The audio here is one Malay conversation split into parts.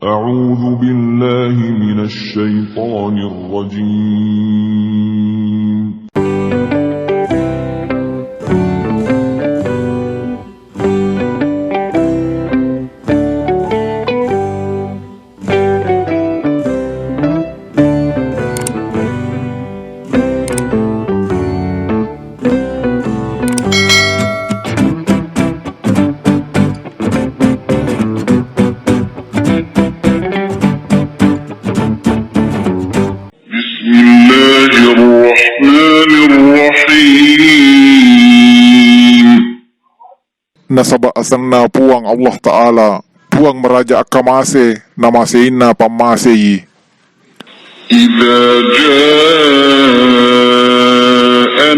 أعوذ بالله من الشيطان الرجيم Nasaba asanna puang Allah Ta'ala, puang meraja akamase, namaseina pamaseyi. إذا جاء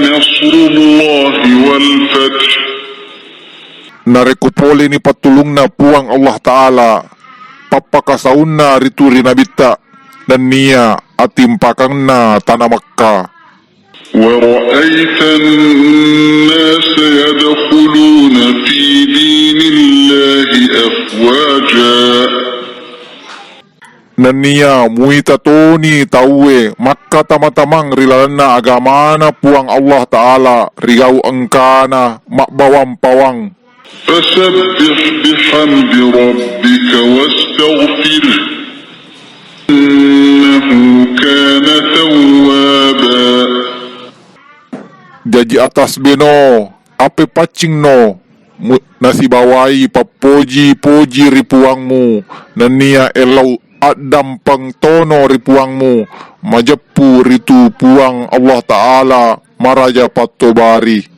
نصر الله والفتح Narekupole ni patulungna puang Allah Ta'ala, papakasaunna rituri nabita, dan nia atimpakangna tanah Makkah. ورأيت الناس يدخلون في دين الله أفواجا Nania muita toni tawe Makkah tamatamang rilalana agamana puang Allah Ta'ala rigau engkana makbawang pawang. فسبح بحمد ربك واستغفره إنه كان توابا. Jaji atas beno ape pacing no nasi bawai papoji-poji ripuangmu, nania elau adam pangtono ripuangmu, majepu ritu puang Allah Ta'ala maraja patobari.